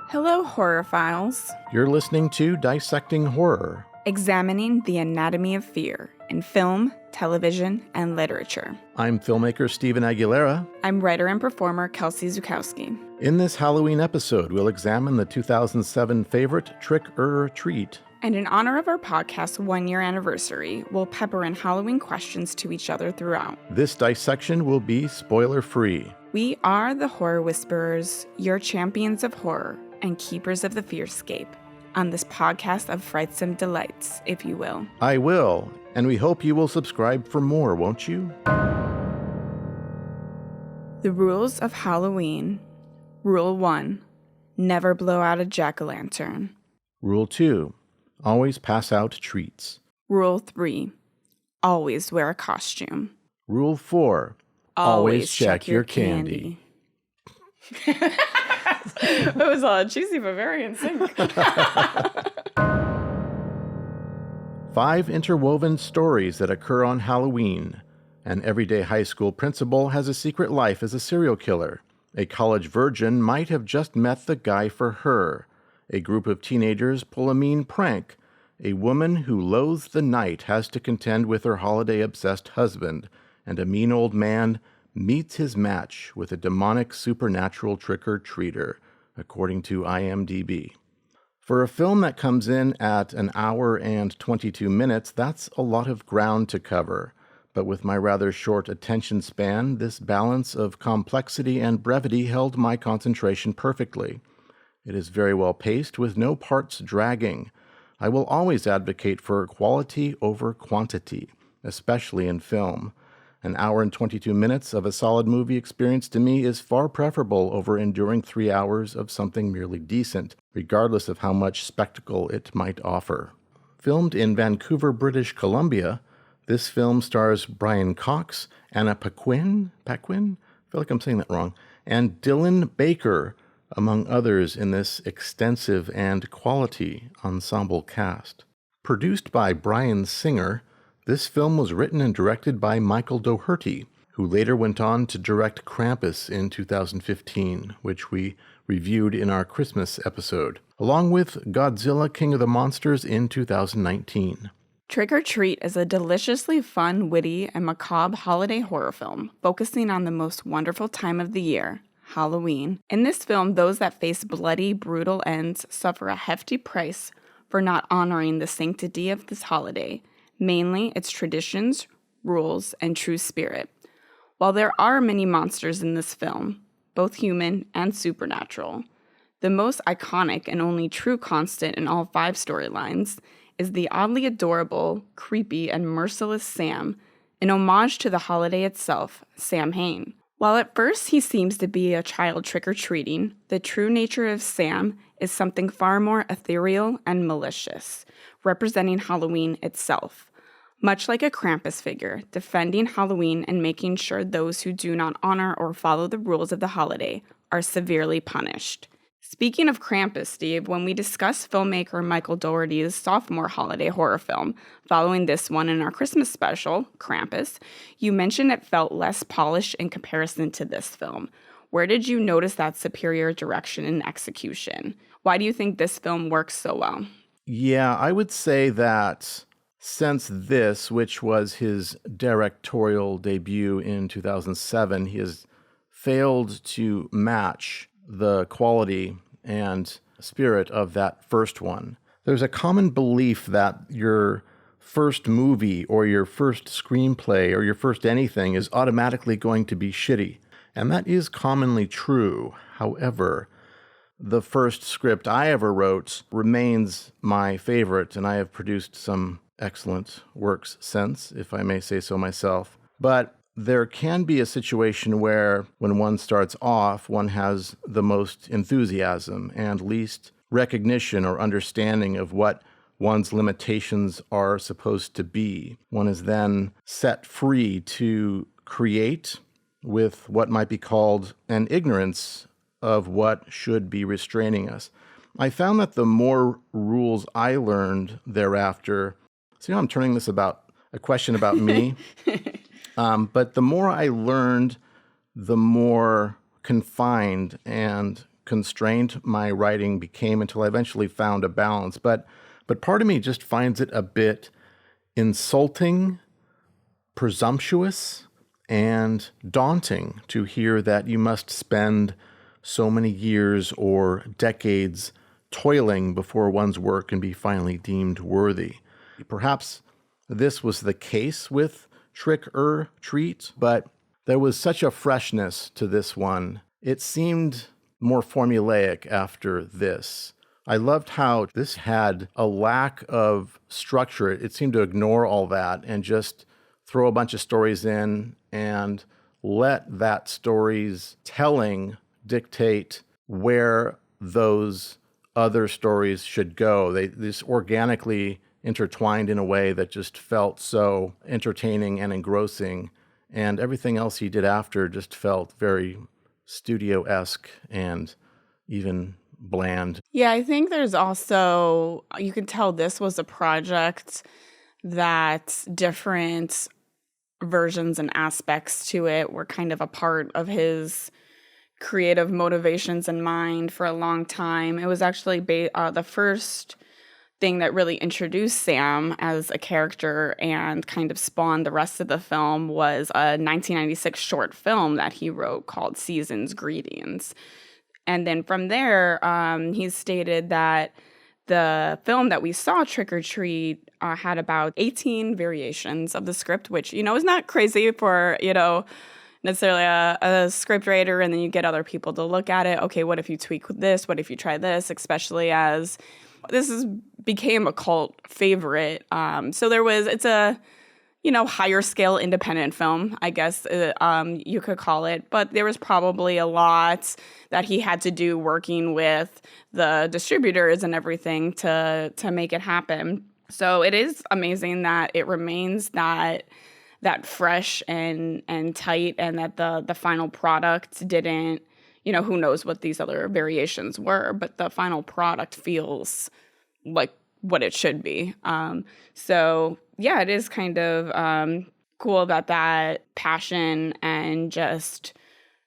Hello, horrorphiles. You're listening to Dissecting Horror, examining the anatomy of fear in film, television, and literature. I'm filmmaker Stephen Aguilera. I'm writer and performer Kelsey Zukowski. In this Halloween episode, we'll examine the 2007 favorite Trick or Treat. And in honor of our podcast's one-year anniversary, we'll pepper in Halloween questions to each other throughout. This dissection will be spoiler-free. We are the Horror Whisperers, your champions of horror and keepers of the fearscape, on this podcast of frightsome delights, if you will. I will, and we hope you will subscribe for more, won't you? The rules of Halloween. Rule 1. Never blow out a jack-o'-lantern. Rule 2. Always pass out treats. Rule 3. Always wear a costume. Rule 4. Always check your candy. It was cheesy but very in sync. 5 interwoven stories that occur on Halloween. An everyday high school principal has a secret life as a serial killer. A college virgin might have just met the guy for her. A group of teenagers pull a mean prank. A woman who loathes the night has to contend with her holiday-obsessed husband. And a mean old man meets his match with a demonic supernatural trick-or-treater, according to IMDB. For a film that comes in at an hour and 22 minutes, that's a lot of ground to cover. But with my rather short attention span, this balance of complexity and brevity held my concentration perfectly. It is very well paced, with no parts dragging. I will always advocate for quality over quantity, especially in film. An hour and 22 minutes of a solid movie experience to me is far preferable over enduring 3 hours of something merely decent, regardless of how much spectacle it might offer. Filmed in Vancouver, British Columbia, this film stars Brian Cox, Anna Paquin? I feel like I'm saying that wrong, and Dylan Baker, among others in this extensive and quality ensemble cast. Produced by Brian Singer, this film was written and directed by Michael Doherty, who later went on to direct Krampus in 2015, which we reviewed in our Christmas episode, along with Godzilla King of the Monsters in 2019. Trick or Treat is a deliciously fun, witty, and macabre holiday horror film focusing on the most wonderful time of the year, Halloween. In this film, those that face bloody, brutal ends suffer a hefty price for not honoring the sanctity of this holiday, mainly its traditions, rules, and true spirit. While there are many monsters in this film, both human and supernatural, the most iconic and only true constant in all 5 storylines is the oddly adorable, creepy, and merciless Sam, in homage to the holiday itself, Sam Hain. While at first he seems to be a child trick-or-treating, the true nature of Sam is something far more ethereal and malicious, representing Halloween itself. Much like a Krampus figure, defending Halloween and making sure those who do not honor or follow the rules of the holiday are severely punished. Speaking of Krampus, Steve, when we discussed filmmaker Michael Doherty's sophomore holiday horror film, following this one in our Christmas special, Krampus, you mentioned it felt less polished in comparison to this film. Where did you notice that superior direction and execution? Why do you think this film works so well? Yeah, I would say that since this, which was his directorial debut in 2007, he has failed to match the quality and spirit of that first one. There's a common belief that your first movie or your first screenplay or your first anything is automatically going to be shitty. And that is commonly true. However, the first script I ever wrote remains my favorite, and I have produced some excellent works since, if I may say so myself. But there can be a situation where when one starts off, one has the most enthusiasm and least recognition or understanding of what one's limitations are supposed to be. One is then set free to create with what might be called an ignorance of what should be restraining us. I found that the more rules I learned thereafter, so I'm turning this about a question about me, but the more I learned, the more confined and constrained my writing became until I eventually found a balance. But part of me just finds it a bit insulting, presumptuous, and daunting to hear that you must spend so many years or decades toiling before one's work can be finally deemed worthy. Perhaps this was the case with Trick or Treat, but there was such a freshness to this one. It seemed more formulaic after this. I loved how this had a lack of structure. It seemed to ignore all that and just throw a bunch of stories in and let that story's telling dictate where those other stories should go. They just organically intertwined in a way that just felt so entertaining and engrossing. And everything else he did after just felt very studio-esque and even bland. Yeah, I think there's also, you can tell this was a project that different versions and aspects to it were kind of a part of his creative motivations in mind for a long time. It was actually the first thing that really introduced Sam as a character and kind of spawned the rest of the film was a 1996 short film that he wrote called Season's Greetings. And then from there, he stated that the film that we saw, Trick or Treat, had about 18 variations of the script, which, is not crazy for, necessarily a script writer, and then you get other people to look at it. Okay, what if you tweak this? What if you try this? Especially as became a cult favorite. So it's a, higher scale independent film, I guess you could call it. But there was probably a lot that he had to do working with the distributors and everything to make it happen. So it is amazing that it remains that fresh and tight, and that the final product didn't, who knows what these other variations were, but the final product feels like what it should be. So yeah, it is kind of cool that passion and just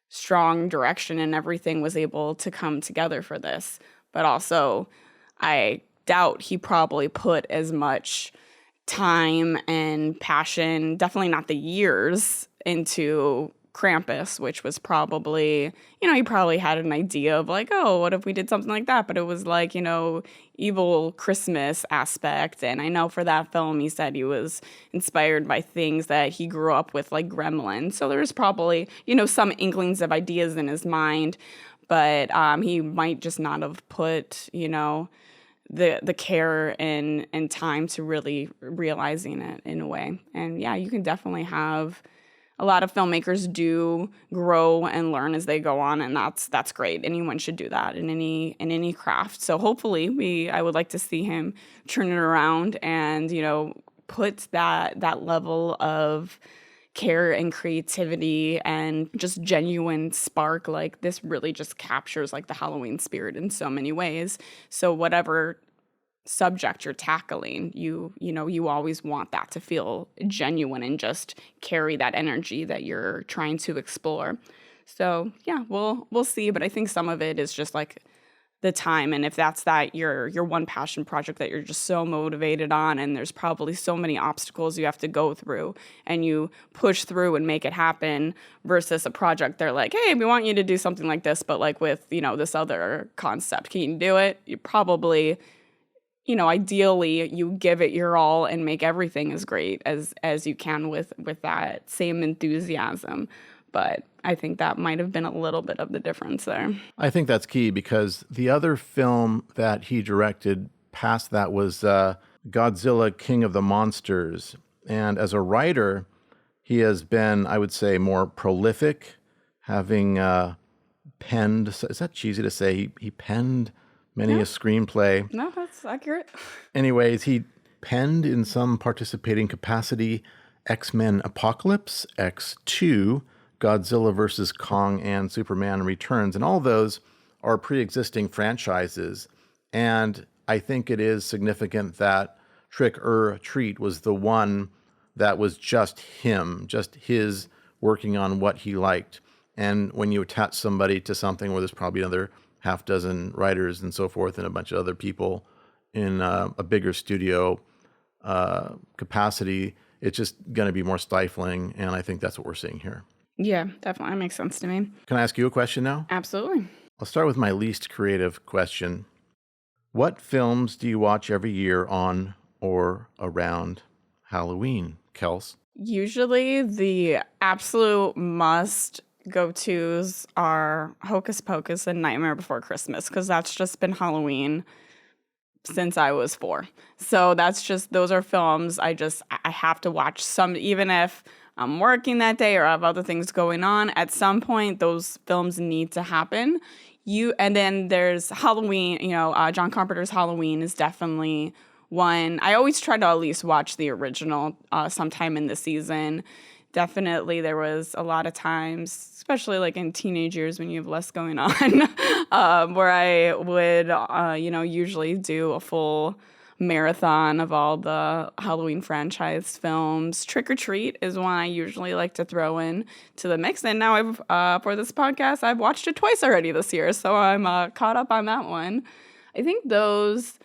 strong direction and everything was able to come together for this. But also, I doubt he probably put as much time and passion, definitely not the years, into Krampus, which was probably, he probably had an idea of like, oh, what if we did something like that? But it was like, evil Christmas aspect. And I know for that film, he said he was inspired by things that he grew up with, like Gremlins. So there's probably, some inklings of ideas in his mind, but he might just not have put, the care and time to really realizing it in a way. And yeah, you can definitely have a lot of filmmakers do grow and learn as they go on, and that's great. Anyone should do that in any craft. So hopefully I would like to see him turn it around and, put that level of care and creativity and just genuine spark. Like, this really just captures like the Halloween spirit in so many ways. So whatever subject you're tackling, you always want that to feel genuine and just carry that energy that you're trying to explore. So yeah, we'll see. But I think some of it is just like the time, and if that's your one passion project that you're just so motivated on, and there's probably so many obstacles you have to go through, and you push through and make it happen, versus a project they're like, hey, we want you to do something like this, but like with this other concept, can you do it? You probably, ideally you give it your all and make everything as great as you can with that same enthusiasm. But I think that might have been a little bit of the difference there. I think that's key, because the other film that he directed past that was Godzilla, King of the Monsters. And as a writer, he has been, I would say, more prolific, having penned, is that cheesy to say? He penned many a screenplay. No, that's accurate. Anyways, he penned in some participating capacity X-Men Apocalypse, X2, Godzilla vs. Kong, and Superman Returns. And all those are pre-existing franchises. And I think it is significant that Trick or Treat was the one that was just him, just his working on what he liked. And when you attach somebody to something where there's probably another half dozen writers and so forth and a bunch of other people in a bigger studio capacity, it's just going to be more stifling. And I think that's what we're seeing here. Yeah, definitely. That makes sense to me. Can I ask you a question now? Absolutely. I'll start with my least creative question. What films do you watch every year on or around Halloween, Kels? Usually the absolute must go-tos are Hocus Pocus and Nightmare Before Christmas, because that's just been Halloween since I was 4. So those are films I have to watch some, even if I'm working that day or I have other things going on. At some point, those films need to happen. And then there's Halloween, John Carpenter's Halloween is definitely one. I always try to at least watch the original sometime in the season. Definitely there was a lot of times, especially like in teenage years when you have less going on, where I would, usually do a full marathon of all the Halloween franchise films. Trick or Treat is one I usually like to throw in to the mix. And now for this podcast, I've watched it twice already this year, so I'm caught up on that one. I think those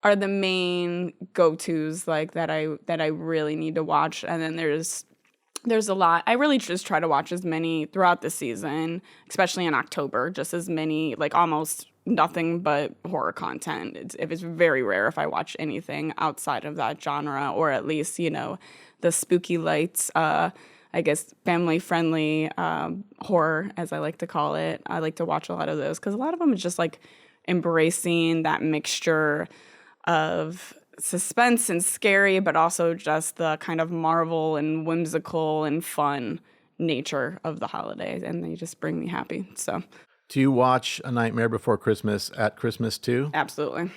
are the main go-tos like that I really need to watch. And then there's a lot. I really just try to watch as many throughout the season, especially in October, just as many, like almost nothing but horror content. It's very rare if I watch anything outside of that genre, or at least, the spooky lights, I guess family-friendly horror, as I like to call it. I like to watch a lot of those because a lot of them is just like embracing that mixture of suspense and scary, but also just the kind of marvel and whimsical and fun nature of the holidays, and they just bring me happy. So, do you watch A Nightmare Before Christmas at Christmas too? Absolutely.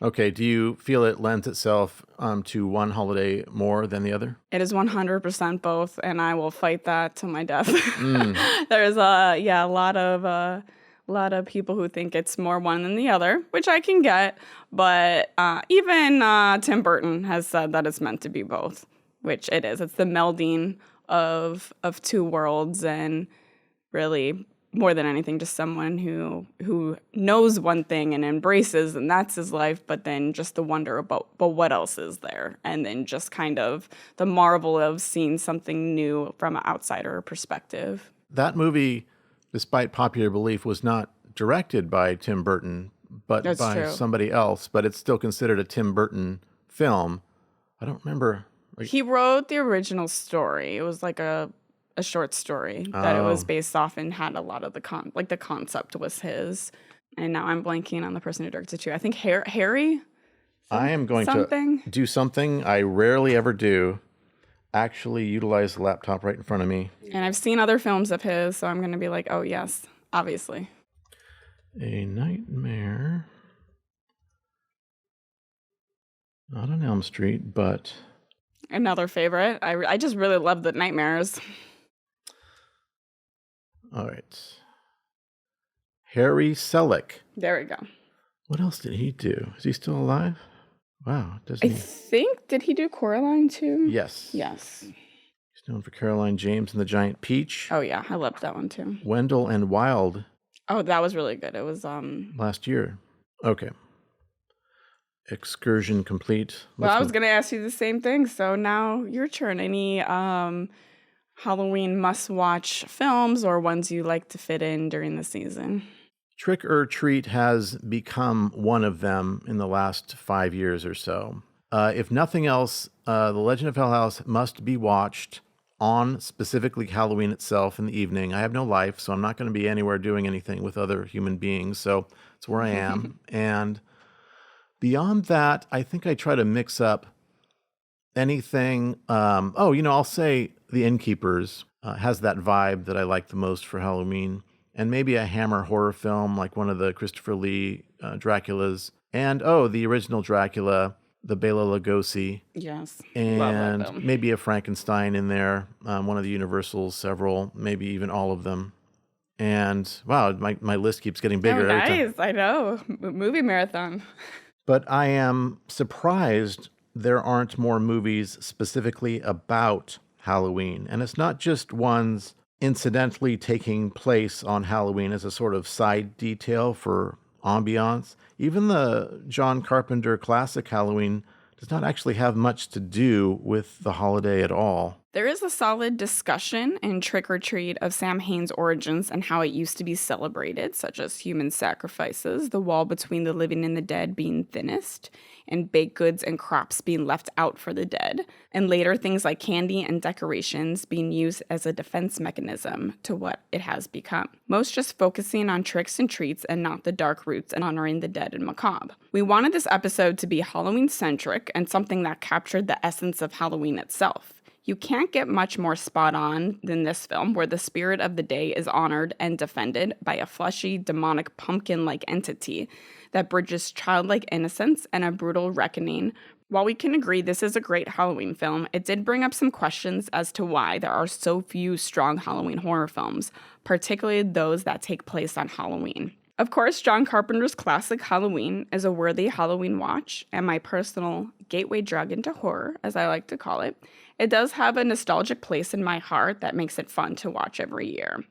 Okay. Do you feel it lends itself to one holiday more than the other? It is 100% both, and I will fight that to my death. There's a lot of people who think it's more one than the other, which I can get. But even Tim Burton has said that it's meant to be both, which it is. It's the melding of two worlds, and really, more than anything, just someone who knows one thing and embraces, and that's his life, but then just the wonder about, but what else is there? And then just kind of the marvel of seeing something new from an outsider perspective. That movie, despite popular belief, was not directed by Tim Burton, but That's by true. somebody else. But it's still considered a Tim Burton film. I don't remember. He wrote the original story. It was like a short story that it was based off, and had a lot of the concept was his. And now I'm blanking on the person who directed it too. I think Harry. I am going to do something I rarely ever do. Actually utilize the laptop right in front of me. And I've seen other films of his, so I'm going to be like, oh, yes, obviously. A Nightmare. Not on Elm Street, but... Another favorite. I just really love the nightmares. All right. Harry Selick. There we go. What else did he do? Is he still alive? Wow. I think, did he do Coraline too? Yes. Yes. He's known for Caroline James and the Giant Peach. Oh, yeah. I loved that one too. Wendell and Wild. Oh, that was really good. It was... last year. Okay. Excursion complete. Well, I was going to ask you the same thing, so now your turn. Any Halloween must-watch films or ones you like to fit in during the season? Trick or Treat has become one of them in the last 5 years or so. If nothing else, The Legend of Hell House must be watched on specifically Halloween itself in the evening. I have no life, so I'm not going to be anywhere doing anything with other human beings, so it's where I am. And beyond that, I think I try to mix up anything. I'll say The Innkeepers has that vibe that I like the most for Halloween. And maybe a Hammer horror film, like one of the Christopher Lee Draculas. And, the original Dracula, the Bela Lugosi. Yes. And maybe a Frankenstein in there, one of the Universals, several, maybe even all of them. And, wow, my list keeps getting bigger every time. I know. Movie marathon. But I am surprised there aren't more movies specifically about Halloween. And it's not just ones incidentally taking place on Halloween as a sort of side detail for ambiance. Even the John Carpenter classic Halloween does not actually have much to do with the holiday at all. There is a solid discussion in Trick or Treat of Sam Hain's origins and how it used to be celebrated, such as human sacrifices, the wall between the living and the dead being thinnest, and baked goods and crops being left out for the dead, and later things like candy and decorations being used as a defense mechanism to what it has become. Most just focusing on tricks and treats and not the dark roots and honoring the dead and macabre. We wanted this episode to be Halloween-centric and something that captured the essence of Halloween itself. You can't get much more spot on than this film, where the spirit of the day is honored and defended by a fleshy, demonic, pumpkin-like entity that bridges childlike innocence and a brutal reckoning. While we can agree this is a great Halloween film, it did bring up some questions as to why there are so few strong Halloween horror films, particularly those that take place on Halloween. Of course, John Carpenter's classic Halloween is a worthy Halloween watch and my personal gateway drug into horror, as I like to call it. It does have a nostalgic place in my heart that makes it fun to watch every year.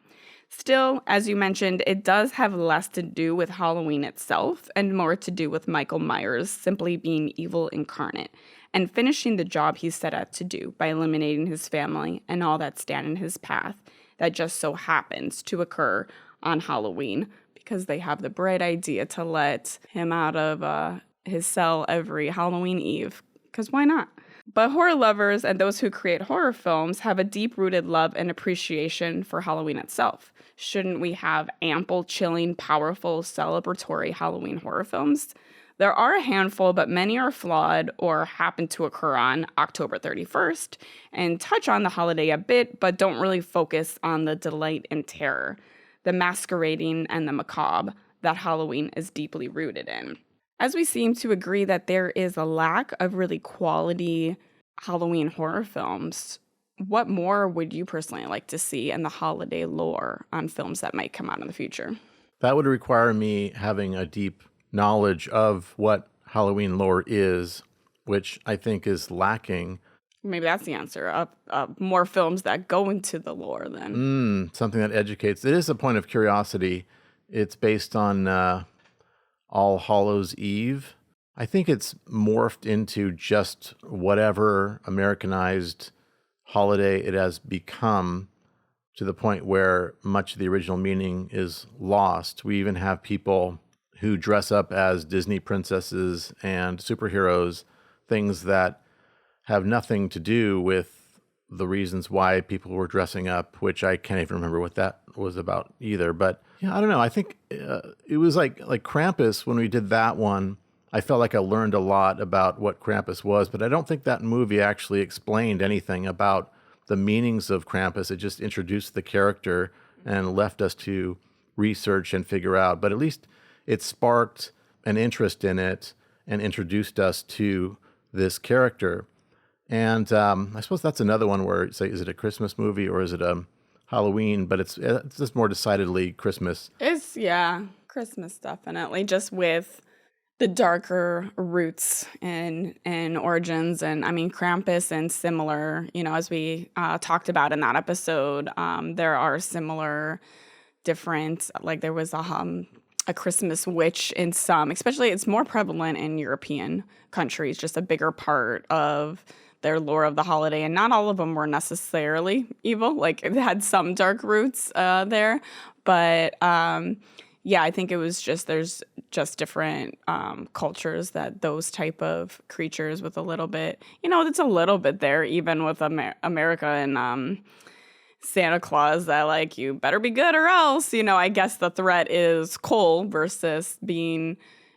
Still, as you mentioned, it does have less to do with Halloween itself and more to do with Michael Myers simply being evil incarnate and finishing the job he set out to do by eliminating his family and all that stand in his path that just so happens to occur on Halloween because they have the bright idea to let him out of his cell every Halloween Eve, because why not? But horror lovers and those who create horror films have a deep-rooted love and appreciation for Halloween itself. Shouldn't we have ample, chilling, powerful, celebratory Halloween horror films? There are a handful, but many are flawed or happen to occur on October 31st and touch on the holiday a bit, but don't really focus on the delight and terror, the masquerading and the macabre that Halloween is deeply rooted in. As we seem to agree that there is a lack of really quality Halloween horror films, what more would you personally like to see in the holiday lore on films that might come out in the future? That would require me having a deep knowledge of what Halloween lore is, which I think is lacking. Maybe that's the answer. More films that go into the lore then. Something that educates. It is a point of curiosity. It's based on All Hallows Eve. I think it's morphed into just whatever Americanized holiday it has become, to the point where much of the original meaning is lost. We even have people who dress up as Disney princesses and superheroes, things that have nothing to do with the reasons why people were dressing up, which I can't even remember what that was about either. But yeah, I don't know. I think it was like Krampus. When we did that one, I felt like I learned a lot about what Krampus was, but I don't think that movie actually explained anything about the meanings of Krampus. It just introduced the character and left us to research and figure out. But at least it sparked an interest in it and introduced us to this character. And I suppose that's another one where, say, is it a Christmas movie or is it a Halloween? But it's just more decidedly Christmas. It's, yeah, Christmas definitely, just with the darker roots and origins. And I mean, Krampus and similar, as we talked about in that episode, there are similar different, like there was a Christmas witch in some, especially it's more prevalent in European countries, just a bigger part of their lore of the holiday. And not all of them were necessarily evil. Like it had some dark roots there. But yeah, I think it was just, there's just different cultures that those type of creatures with a little bit, it's a little bit there, even with America and Santa Claus, that like, you better be good or else, I guess the threat is coal versus being,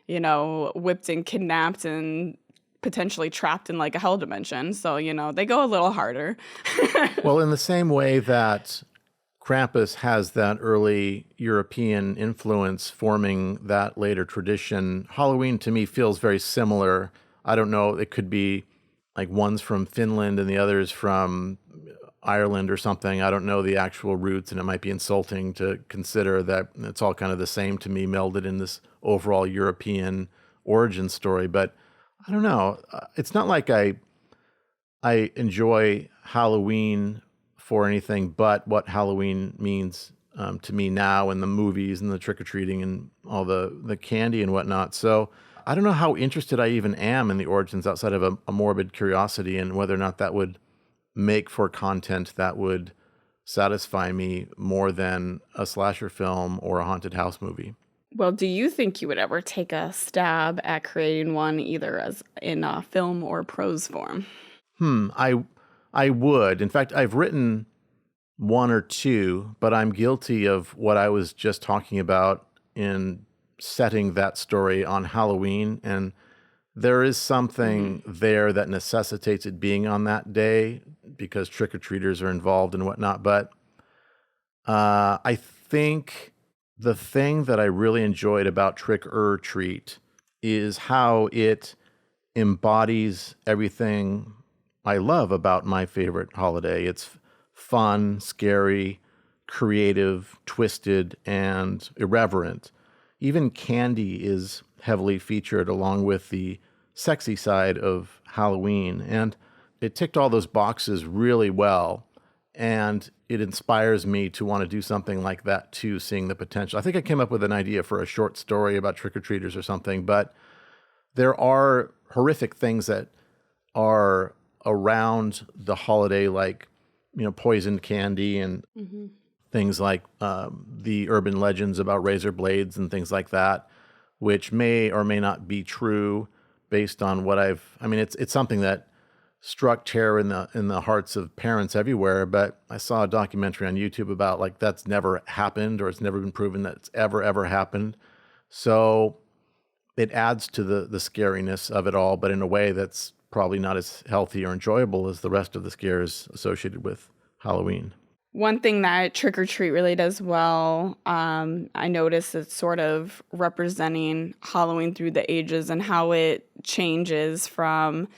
whipped and kidnapped and potentially trapped in like a hell dimension. So, they go a little harder. Well, in the same way that Krampus has that early European influence forming that later tradition, Halloween to me feels very similar. I don't know, it could be like one's from Finland and the other's from Ireland or something. I don't know the actual roots, and it might be insulting to consider that it's all kind of the same to me, melded in this overall European origin story. But I don't know. It's not like I enjoy Halloween for anything but what Halloween means to me now, and the movies and the trick-or-treating and all the candy and whatnot. So I don't know how interested I even am in the origins outside of a morbid curiosity, and whether or not that would make for content that would satisfy me more than a slasher film or a haunted house movie. Well, do you think you would ever take a stab at creating one either as in a film or prose form? I would. In fact, I've written one or two, but I'm guilty of what I was just talking about in setting that story on Halloween. And there is something there that necessitates it being on that day because trick-or-treaters are involved and whatnot. But I think the thing that I really enjoyed about Trick or Treat is how it embodies everything I love about my favorite holiday. It's fun, scary, creative, twisted, and irreverent. Even candy is heavily featured along with the sexy side of Halloween. And it ticked all those boxes really well. And it inspires me to want to do something like that too, seeing the potential. I think I came up with an idea for a short story about trick-or-treaters or something, but there are horrific things that are around the holiday, like, poisoned candy and things like the urban legends about razor blades and things like that, which may or may not be true based on what it's something that struck terror in the hearts of parents everywhere. But I saw a documentary on YouTube about like that's never happened, or it's never been proven that it's ever happened. So it adds to the scariness of it all, but in a way that's probably not as healthy or enjoyable as the rest of the scares associated with Halloween. One thing that Trick or Treat really does well, I notice it's sort of representing Halloween through the ages and how it changes from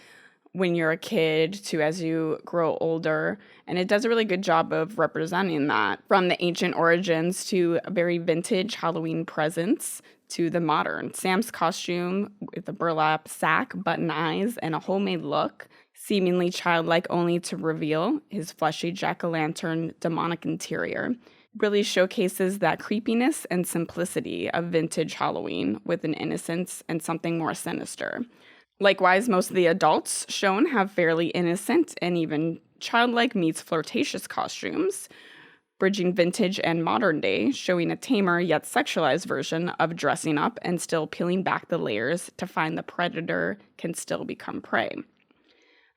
when you're a kid to as you grow older. And it does a really good job of representing that, from the ancient origins to a very vintage Halloween presents to the modern. Sam's costume with a burlap sack, button eyes, and a homemade look, seemingly childlike only to reveal his fleshy jack-o'-lantern demonic interior, really showcases that creepiness and simplicity of vintage Halloween with an innocence and something more sinister. Likewise, most of the adults shown have fairly innocent and even childlike meets flirtatious costumes, bridging vintage and modern day, showing a tamer yet sexualized version of dressing up and still peeling back the layers to find the predator can still become prey.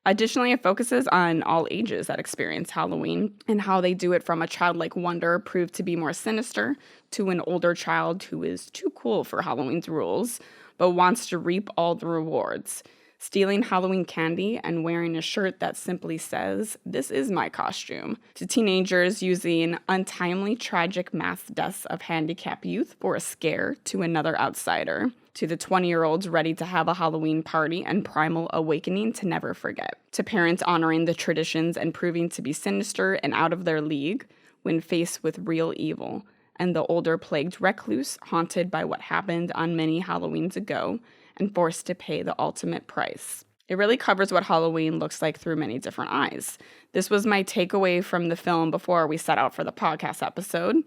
Additionally, it focuses on all ages that experience Halloween and how they do it, from a childlike wonder proved to be more sinister to an older child who is too cool for Halloween's rules but wants to reap all the rewards, stealing Halloween candy and wearing a shirt that simply says, "This is my costume," to teenagers using untimely tragic mass deaths of handicapped youth for a scare to another outsider, to the 20-year-olds ready to have a Halloween party and primal awakening to never forget, to parents honoring the traditions and proving to be sinister and out of their league when faced with real evil, and the older plagued recluse haunted by what happened on many Halloweens ago and forced to pay the ultimate price. It really covers what Halloween looks like through many different eyes. This was my takeaway from the film before we set out for the podcast episode.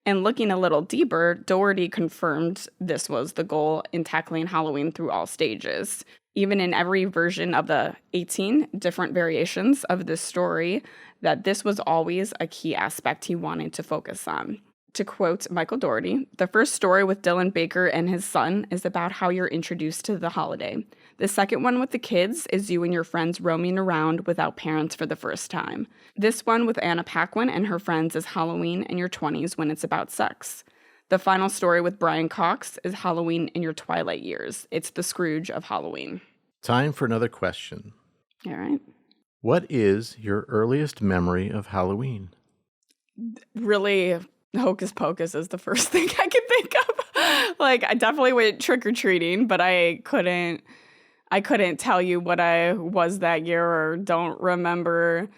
And looking a little deeper, Doherty confirmed this was the goal in tackling Halloween through all stages. Even in every version of the 18 different variations of this story, that this was always a key aspect he wanted to focus on. To quote Michael Doherty, "The first story with Dylan Baker and his son is about how you're introduced to the holiday. The second one with the kids is you and your friends roaming around without parents for the first time. This one with Anna Paquin and her friends is Halloween in your 20s when it's about sex. The final story with Brian Cox is Halloween in your twilight years. It's the Scrooge of Halloween." Time for another question. All right. What is your earliest memory of Halloween? Really, Hocus Pocus is the first thing I could think of. Like, I definitely went trick-or-treating, but I couldn't tell you what I was that year, or don't remember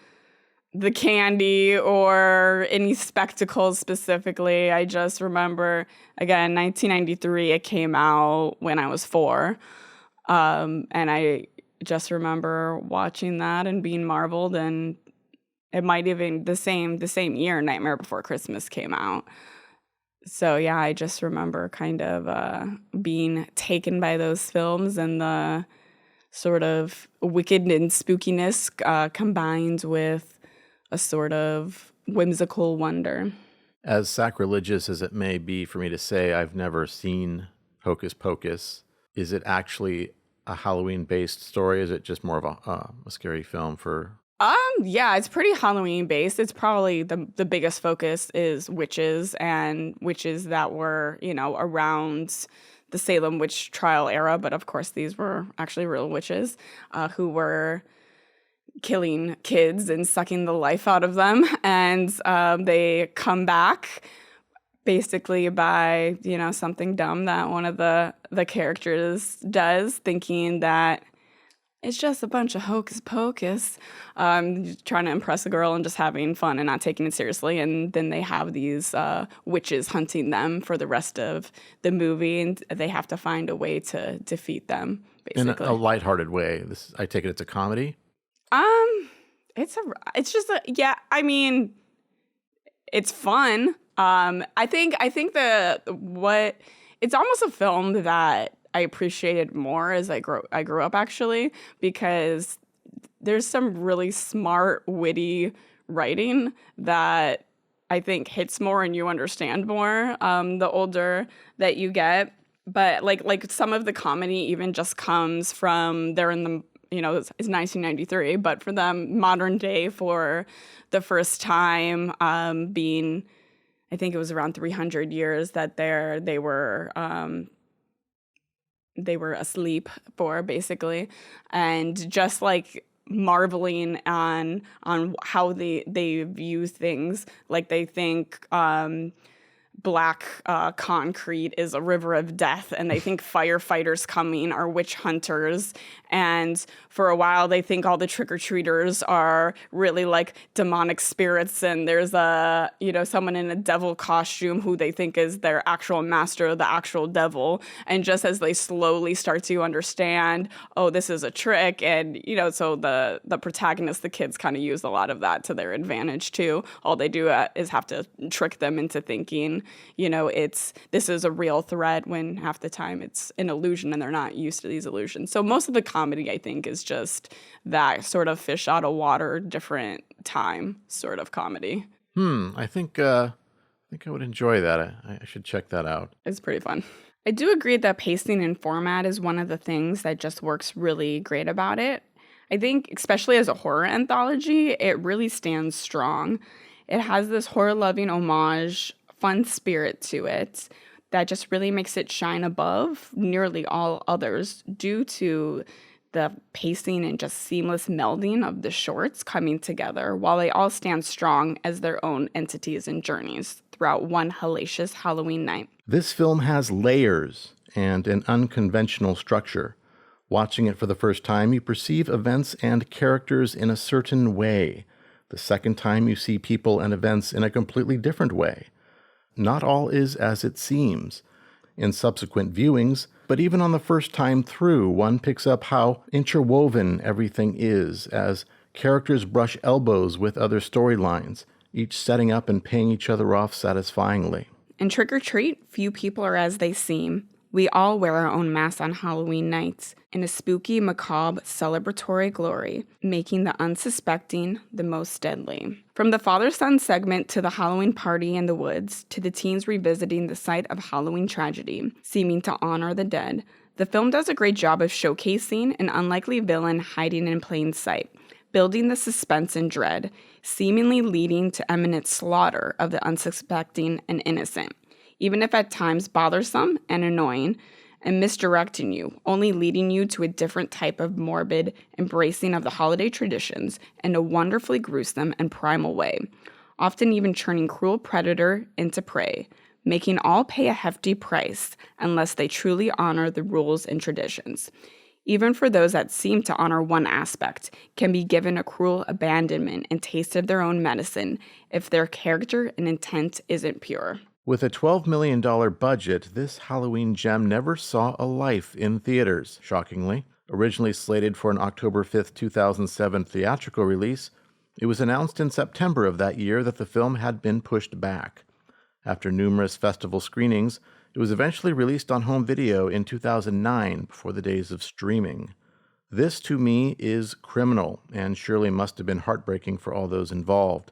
the candy or any spectacles specifically. I just remember, again, 1993, it came out when I was 4. And I just remember watching that and being marveled and it might even the same year Nightmare Before Christmas came out. So yeah, I just remember kind of being taken by those films and the sort of wicked and spookiness combined with a sort of whimsical wonder. As sacrilegious as it may be for me to say, I've never seen Hocus Pocus. Is it actually a Halloween-based story? Is it just more of a scary film for... Yeah, it's pretty Halloween based. It's probably the biggest focus is witches and witches that were, around the Salem witch trial era. But of course, these were actually real witches who were killing kids and sucking the life out of them. And they come back basically by, something dumb that one of the characters does, thinking that it's just a bunch of hocus pocus, trying to impress a girl and just having fun and not taking it seriously. And then they have these witches hunting them for the rest of the movie, and they have to find a way to defeat them, basically. In a lighthearted way. I take it it's a comedy? It's just it's fun. I think it's almost a film that I appreciated more as I grew up, actually, because there's some really smart, witty writing that I think hits more and you understand more the older that you get. But like some of the comedy even just comes from they're in the it's 1993, but for them modern day for the first time being, I think it was around 300 years that they were asleep for, basically, and just like marveling on how they view things. Like they think black concrete is a river of death, and they think firefighters coming are witch hunters, and for a while they think all the trick-or-treaters are really like demonic spirits, and there's someone in a devil costume who they think is their actual master, the actual devil. And just as they slowly start to understand, oh, this is a trick, and so the protagonist, the kids, kind of use a lot of that to their advantage too. All they do is have to trick them into thinking this is a real threat, when half the time it's an illusion and they're not used to these illusions. So most of the comedy, I think, is just that sort of fish out of water, different time sort of comedy. I think I would enjoy that. I should check that out. It's pretty fun. I do agree that pacing and format is one of the things that just works really great about it. I think, especially as a horror anthology, it really stands strong. It has this horror-loving homage, fun spirit to it that just really makes it shine above nearly all others due to the pacing and just seamless melding of the shorts coming together, while they all stand strong as their own entities and journeys throughout one hellacious Halloween night. This film has layers and an unconventional structure. Watching it for the first time, you perceive events and characters in a certain way. The second time, you see people and events in a completely different way. Not all is as it seems in subsequent viewings, but even on the first time through, one picks up how interwoven everything is, as characters brush elbows with other storylines, each setting up and paying each other off satisfyingly. In Trick or Treat, few people are as they seem. We all wear our own masks on Halloween nights in a spooky, macabre, celebratory glory, making the unsuspecting the most deadly. From the father-son segment to the Halloween party in the woods to the teens revisiting the site of Halloween tragedy, seeming to honor the dead, the film does a great job of showcasing an unlikely villain hiding in plain sight, building the suspense and dread, seemingly leading to imminent slaughter of the unsuspecting and innocent, even if at times bothersome and annoying, and misdirecting you, only leading you to a different type of morbid embracing of the holiday traditions in a wonderfully gruesome and primal way, often even turning cruel predator into prey, making all pay a hefty price unless they truly honor the rules and traditions. Even for those that seem to honor one aspect, can be given a cruel abandonment and taste of their own medicine if their character and intent isn't pure. With a $12 million budget, this Halloween gem never saw a life in theaters, shockingly. Originally slated for an October 5th, 2007 theatrical release, It was announced in September of that year that the film had been pushed back. After numerous festival screenings, it was eventually released on home video in 2009 before the days of streaming. This, to me, is criminal and surely must have been heartbreaking for all those involved.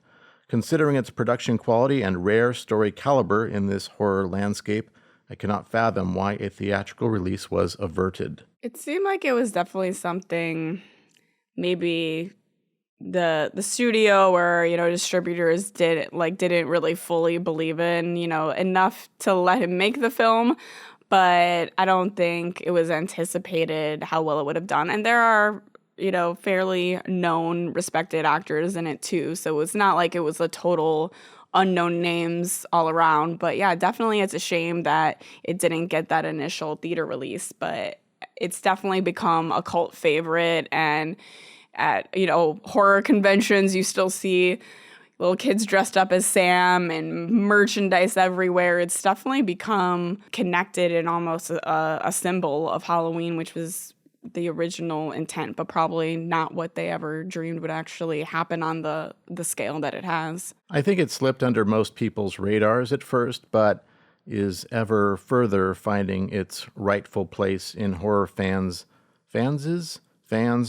Considering its production quality and rare story caliber in this horror landscape, I cannot fathom why a theatrical release was averted. It seemed like it was definitely something maybe the studio or, distributors didn't really fully believe in, enough to let him make the film. But I don't think it was anticipated how well it would have done. And there are, fairly known, respected actors in it too. So it's not like it was a total unknown names all around. But yeah, definitely it's a shame that it didn't get that initial theater release. But it's definitely become a cult favorite. And at, horror conventions, you still see little kids dressed up as Sam and merchandise everywhere. It's definitely become connected and almost a symbol of Halloween, which was the original intent, but probably not what they ever dreamed would actually happen on the scale that it has. I think it slipped under most people's radars at first, but is ever further finding its rightful place in horror fans'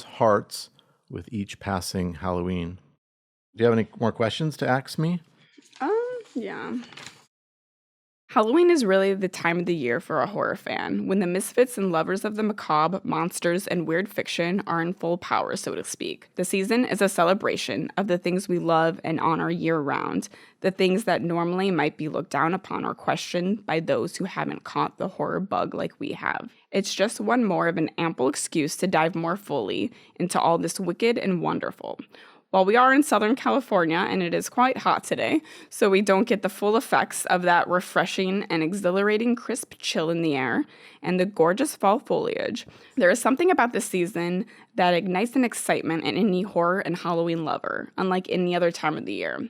hearts with each passing Halloween. Do you have any more questions to ask me? Yeah. Halloween is really the time of the year for a horror fan, when the misfits and lovers of the macabre, monsters, and weird fiction are in full power, so to speak. The season is a celebration of the things we love and honor year-round, the things that normally might be looked down upon or questioned by those who haven't caught the horror bug like we have. It's just one more of an ample excuse to dive more fully into all this wicked and wonderful. While we are in Southern California, and it is quite hot today, so we don't get the full effects of that refreshing and exhilarating crisp chill in the air and the gorgeous fall foliage, there is something about this season that ignites an excitement in any horror and Halloween lover, unlike any other time of the year.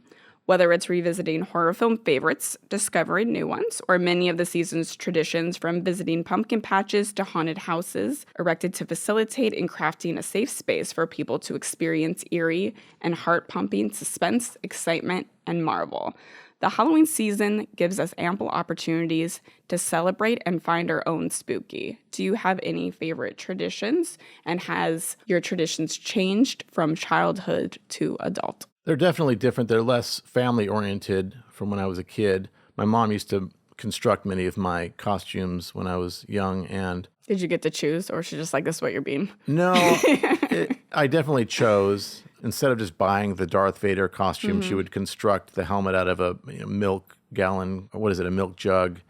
Whether it's revisiting horror film favorites, discovering new ones, or many of the season's traditions from visiting pumpkin patches to haunted houses, erected to facilitate and crafting a safe space for people to experience eerie and heart-pumping suspense, excitement, and marvel. The Halloween season gives us ample opportunities to celebrate and find our own spooky. Do you have any favorite traditions? And has your traditions changed from childhood to adult? They're definitely different. They're less family-oriented from when I was a kid. My mom used to construct many of my costumes when I was young. And did you get to choose, or she just like, this is what you're being? No, I definitely chose. Instead of just buying the Darth Vader costume, she would construct the helmet out of a milk gallon, or what is it, a milk jug,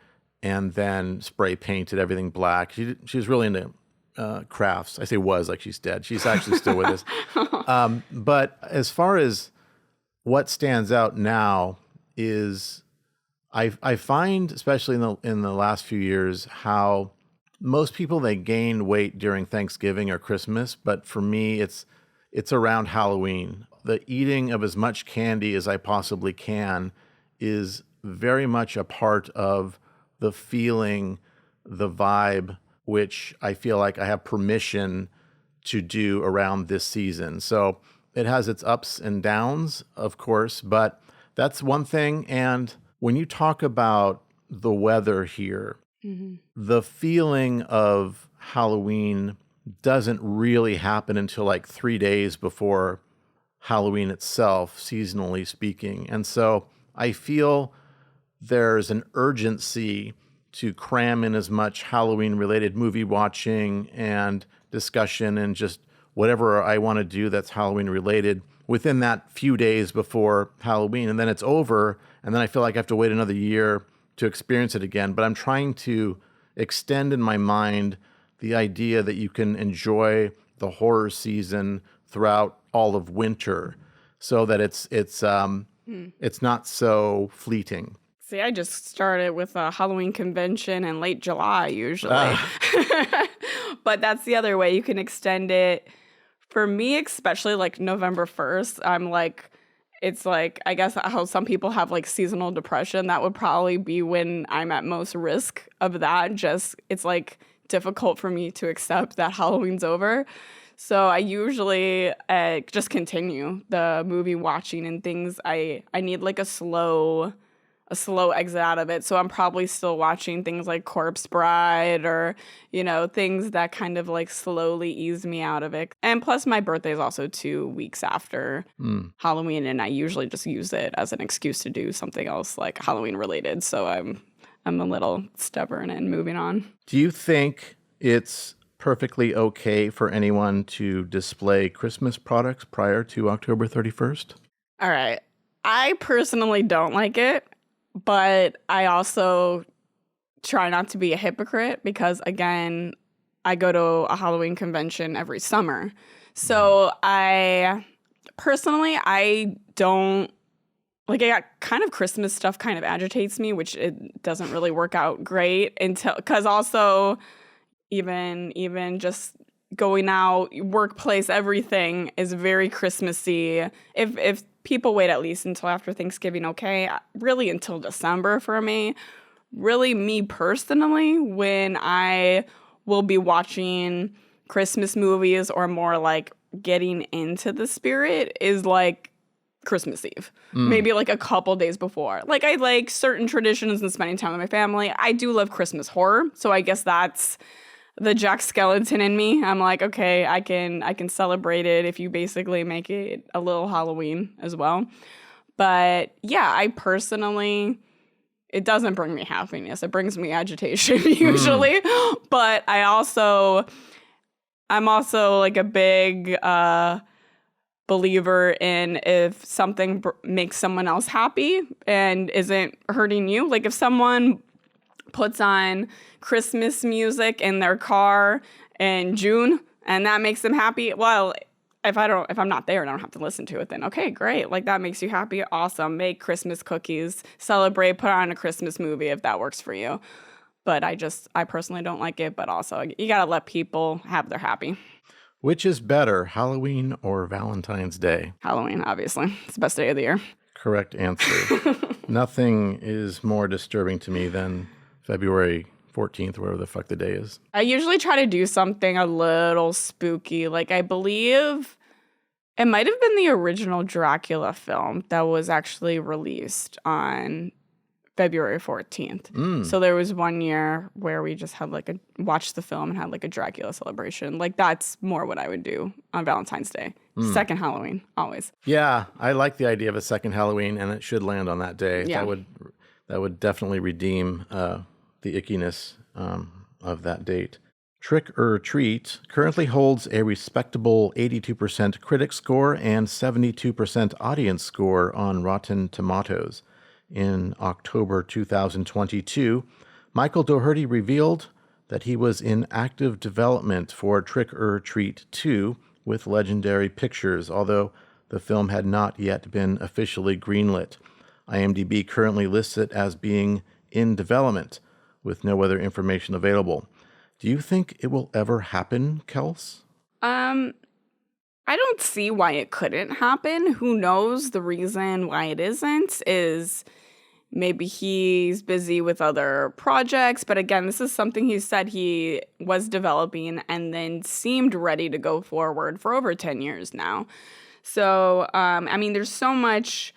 and then spray painted everything black. She was really into crafts. I say was, like she's dead. She's actually still with us. But as far as what stands out now is I find, especially in the last few years, how most people, they gain weight during Thanksgiving or Christmas, but for me, it's around Halloween. The eating of as much candy as I possibly can is very much a part of the feeling, the vibe, which I feel like I have permission to do around this season. So it has its ups and downs, of course, but that's one thing. And when you talk about the weather here, the feeling of Halloween doesn't really happen until like 3 days before Halloween itself, seasonally speaking. And so I feel there's an urgency to cram in as much Halloween-related movie watching and discussion and just whatever I want to do that's Halloween-related within that few days before Halloween. And then it's over, and then I feel like I have to wait another year to experience it again. But I'm trying to extend in my mind the idea that you can enjoy the horror season throughout all of winter so that it's not so fleeting. See, I just started with a Halloween convention in late July usually. But that's the other way. You can extend it. For me, especially like November 1st, I'm like, it's like, I guess how some people have like seasonal depression. That would probably be when I'm at most risk of that. Just, it's like difficult for me to accept that Halloween's over. So I usually just continue the movie watching and things. I need like a slow exit out of it. So I'm probably still watching things like Corpse Bride or, things that kind of like slowly ease me out of it. And plus my birthday is also 2 weeks after Halloween, and I usually just use it as an excuse to do something else like Halloween related. So I'm a little stubborn and moving on. Do you think it's perfectly okay for anyone to display Christmas products prior to October 31st? All right. I personally don't like it, but I also try not to be a hypocrite because, again, I go to a Halloween convention every summer. So I don't like, I got kind of Christmas stuff kind of agitates me, which it doesn't really work out great because also even just going out, workplace, everything is very Christmassy. If people wait at least until after Thanksgiving, okay, really until December for me. Really, me personally, when I will be watching Christmas movies or more like getting into the spirit is like Christmas Eve, maybe like a couple days before. Like I like certain traditions and spending time with my family. I do love Christmas horror, so I guess that's the Jack Skellington in me. I'm like, okay, I can celebrate it if you basically make it a little Halloween as well. But yeah, I personally, it doesn't bring me happiness. It brings me agitation usually. But I'm also like a big believer in if something makes someone else happy and isn't hurting you. Like if someone puts on Christmas music in their car in June and that makes them happy, well, if I'm not there and I don't have to listen to it, then okay, great. Like that makes you happy, awesome. Make Christmas cookies, celebrate, put on a Christmas movie if that works for you. But I personally don't like it, but also you gotta let people have their happy. Which is better, Halloween or Valentine's Day? Halloween, obviously. It's the best day of the year. Correct answer. Nothing is more disturbing to me than February 14th, whatever the fuck the day is. I usually try to do something a little spooky. Like I believe it might have been the original Dracula film that was actually released on February 14th. So there was one year where we just had watched the film and had like a Dracula celebration. Like that's more what I would do on Valentine's Day. Second Halloween, always. Yeah, I like the idea of a second Halloween, and it should land on that day. Yeah. That would definitely redeem the ickiness of that date. Trick or Treat currently holds a respectable 82% critic score and 72% audience score on Rotten Tomatoes. In October 2022, Michael Doherty revealed that he was in active development for Trick or Treat 2 with Legendary Pictures, although the film had not yet been officially greenlit. IMDB currently lists it as being in development, with no other information available. Do you think it will ever happen, Kels? I don't see why it couldn't happen. Who knows? The reason why it isn't is maybe he's busy with other projects. But again, this is something he said he was developing and then seemed ready to go forward for over 10 years now. So, I mean, there's so much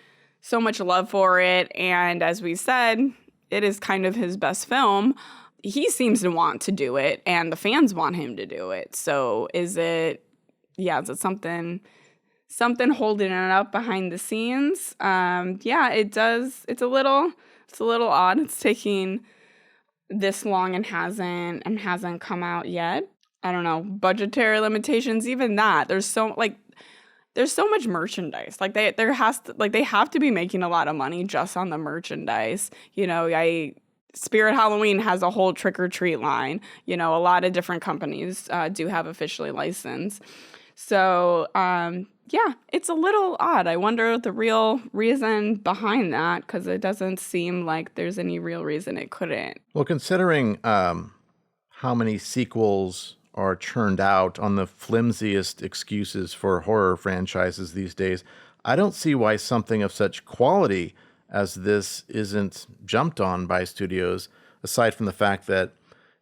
love for it. And as we said, it is kind of his best film. He seems to want to do it and the fans want him to do it. So is it something holding it up behind the scenes? Yeah, it does. It's a little odd. It's taking this long and hasn't come out yet. I don't know, budgetary limitations, even that. There's so much merchandise. Like they have to be making a lot of money just on the merchandise. You know, Spirit Halloween has a whole trick or treat line. You know, a lot of different companies do have officially licensed. So, yeah, it's a little odd. I wonder the real reason behind that, because it doesn't seem like there's any real reason it couldn't. Well, considering how many sequels are churned out on the flimsiest excuses for horror franchises these days, I don't see why something of such quality as this isn't jumped on by studios, aside from the fact that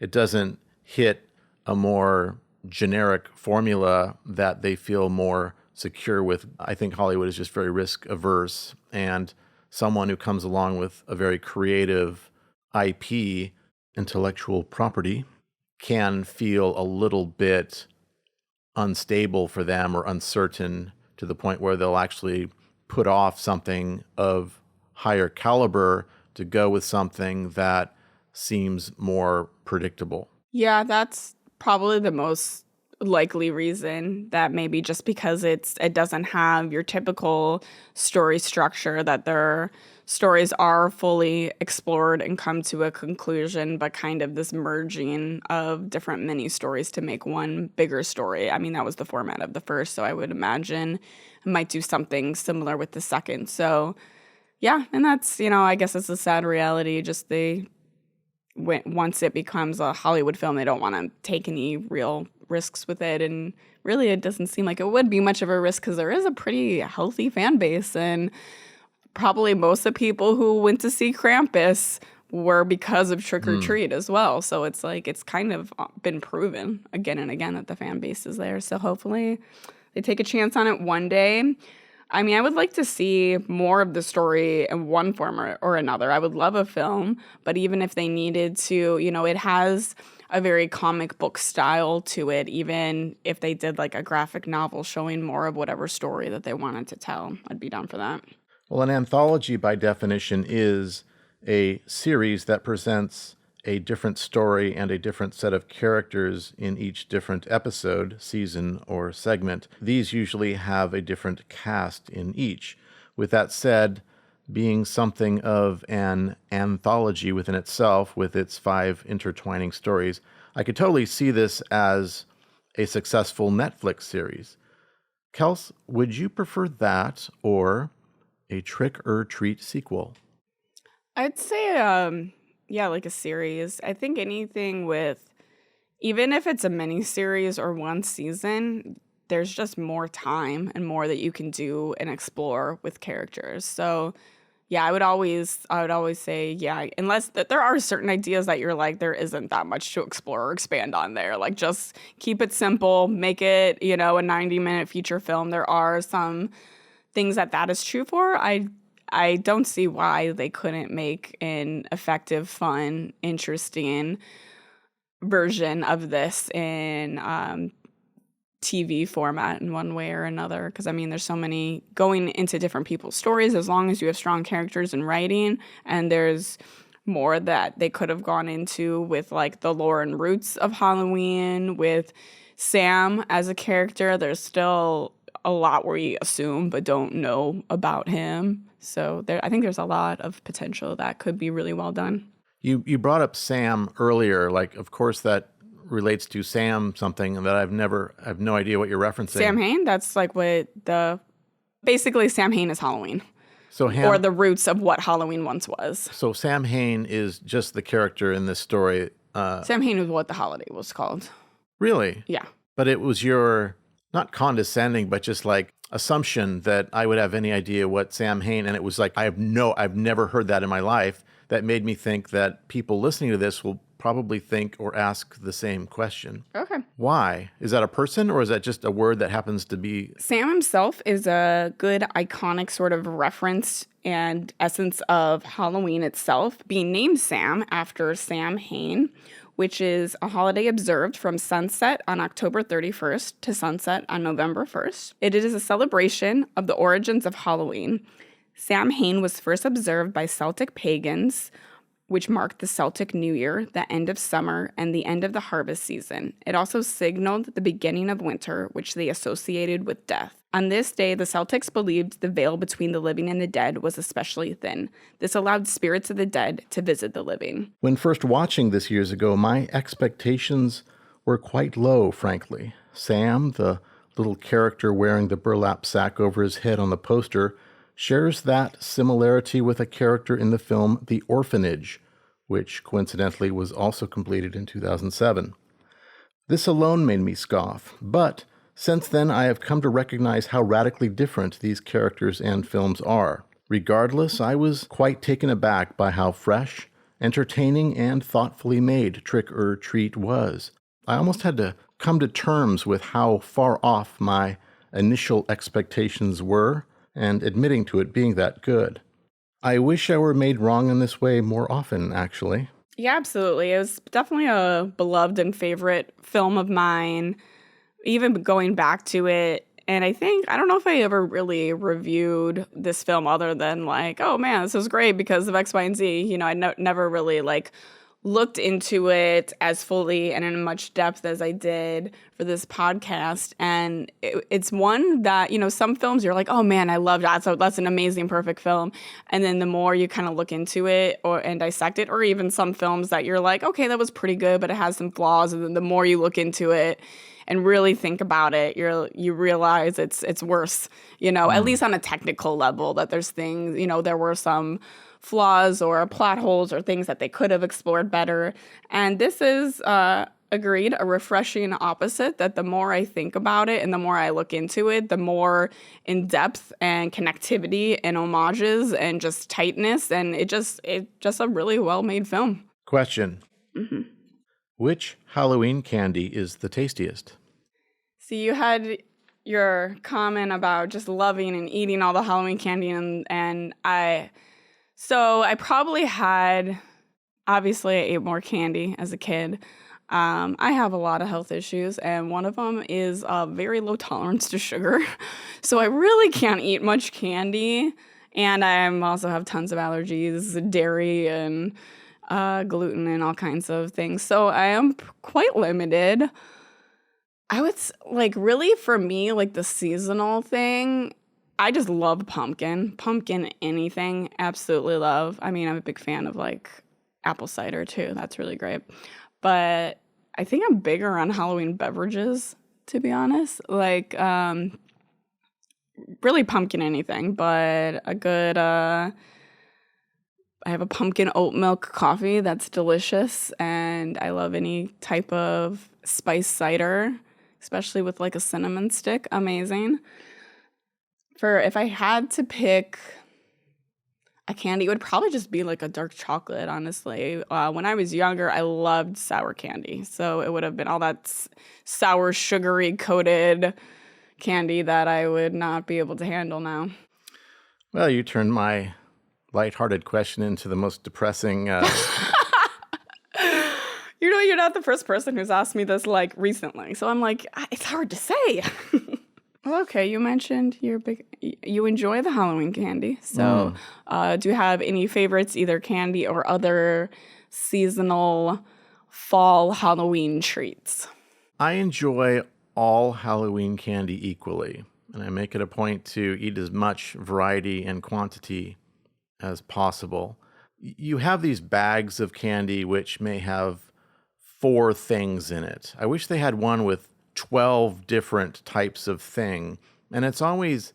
it doesn't hit a more generic formula that they feel more secure with. I think Hollywood is just very risk averse, and someone who comes along with a very creative IP, intellectual property, can feel a little bit unstable for them or uncertain to the point where they'll actually put off something of higher caliber to go with something that seems more predictable. Yeah, that's probably the most likely reason, that maybe just because it doesn't have your typical story structure, that their stories are fully explored and come to a conclusion, but kind of this merging of different mini stories to make one bigger story. I mean, that was the format of the first, so I would imagine it might do something similar with the second. So yeah, and that's, I guess it's a sad reality. Just once it becomes a Hollywood film, they don't want to take any real risks with it. And really, it doesn't seem like it would be much of a risk because there is a pretty healthy fan base. And probably most of the people who went to see Krampus were because of Trick or Treat as well. So it's like, it's kind of been proven again and again that the fan base is there. So hopefully they take a chance on it one day. I mean, I would like to see more of the story in one form or another. I would love a film, but even if they needed to, it has a very comic book style to it, even if they did like a graphic novel showing more of whatever story that they wanted to tell. I'd be down for that. Well, an anthology by definition is a series that presents a different story and a different set of characters in each different episode, season, or segment. These usually have a different cast in each. With that said, being something of an anthology within itself, with its 5 intertwining stories, I could totally see this as a successful Netflix series. Kels, would you prefer that or a Trick or Treat sequel? I'd say, yeah, like a series. I think anything with, even if it's a mini series or one season, there's just more time and more that you can do and explore with characters. So yeah, I would always say, yeah, unless that there are certain ideas that you're like, there isn't that much to explore or expand on there. Like, just keep it simple, make it, a 90-minute feature film. There are some things that is true for. I don't see why they couldn't make an effective, fun, interesting version of this in TV format in one way or another. Because, I mean, there's so many going into different people's stories, as long as you have strong characters and writing, and there's more that they could have gone into with, like, the lore and roots of Halloween. With Sam as a character, there's still a lot we assume but don't know about him. So I think there's a lot of potential that could be really well done. You brought up Sam earlier. Like, of course, that relates to Sam something that I have no idea what you're referencing. Sam Hain? That's like basically Sam Hain is Halloween. Or the roots of what Halloween once was. So Sam Hain is just the character in this story. Sam Hain was what the holiday was called. Really? Yeah. But it was your, not condescending, but just like assumption that I would have any idea what Sam Hain, and it was like, I've never heard that in my life. That made me think that people listening to this will probably think or ask the same question. Okay. Why? Is that a person, or is that just a word that happens to be? Sam himself is a good iconic sort of reference and essence of Halloween itself, being named Sam after Sam Hain, which is a holiday observed from sunset on October 31st to sunset on November 1st. It is a celebration of the origins of Halloween. Sam Hain was first observed by Celtic pagans, which marked the Celtic New Year, the end of summer, and the end of the harvest season. It also signaled the beginning of winter, which they associated with death. On this day, the Celtics believed the veil between the living and the dead was especially thin. This allowed spirits of the dead to visit the living. When first watching this years ago, my expectations were quite low, frankly. Sam, the little character wearing the burlap sack over his head on the poster, shares that similarity with a character in the film The Orphanage, which coincidentally was also completed in 2007. This alone made me scoff, but since then I have come to recognize how radically different these characters and films are. Regardless, I was quite taken aback by how fresh, entertaining, and thoughtfully made Trick or Treat was. I almost had to come to terms with how far off my initial expectations were and admitting to it being that good. I wish I were made wrong in this way more often, actually. Yeah, absolutely. It was definitely a beloved and favorite film of mine, even going back to it. And I don't know if I ever really reviewed this film other than like, oh man, this was great because of X, Y, and Z. You know, I never really like looked into it as fully and in much depth as I did for this podcast. And it's one that, you know, some films you're like, oh man, I love that. So that's an amazing, perfect film. And then the more you kind of look into it and dissect it, or even some films that you're like, okay, that was pretty good, but it has some flaws. And then the more you look into it and really think about it, you realize it's worse, you know, at least on a technical level, that there's things, you know, there were some flaws or plot holes or things that they could have explored better. And this is, agreed, a refreshing opposite, that the more I think about it and the more I look into it, the more in depth and connectivity and homages and just tightness. And it's just a really well-made film. Question. Mm-hmm. Which Halloween candy is the tastiest? So you had your comment about just loving and eating all the Halloween candy, and I probably had, obviously I ate more candy as a kid. I have a lot of health issues, and one of them is a very low tolerance to sugar. So I really can't eat much candy, and I also have tons of allergies, dairy and gluten and all kinds of things. So I am quite limited. I would, like, really for me, like the seasonal thing, I just love pumpkin. Pumpkin anything, absolutely love. I mean, I'm a big fan of, like, apple cider, too. That's really great. But I think I'm bigger on Halloween beverages, to be honest. Like, really pumpkin anything, but a good, I have a pumpkin oat milk coffee that's delicious, and I love any type of spice cider, especially with, like, a cinnamon stick. Amazing. If I had to pick a candy, it would probably just be like a dark chocolate, honestly. When I was younger, I loved sour candy. So it would have been all that sour, sugary coated candy that I would not be able to handle now. Well, you turned my lighthearted question into the most depressing. You know, you're not the first person who's asked me this, like, recently. So I'm like, it's hard to say. Well, okay, you mentioned you enjoy the Halloween candy. So do you have any favorites, either candy or other seasonal fall Halloween treats? I enjoy all Halloween candy equally, and I make it a point to eat as much variety and quantity as possible. You have these bags of candy which may have 4 things in it. I wish they had one with 12 different types of thing, and it's always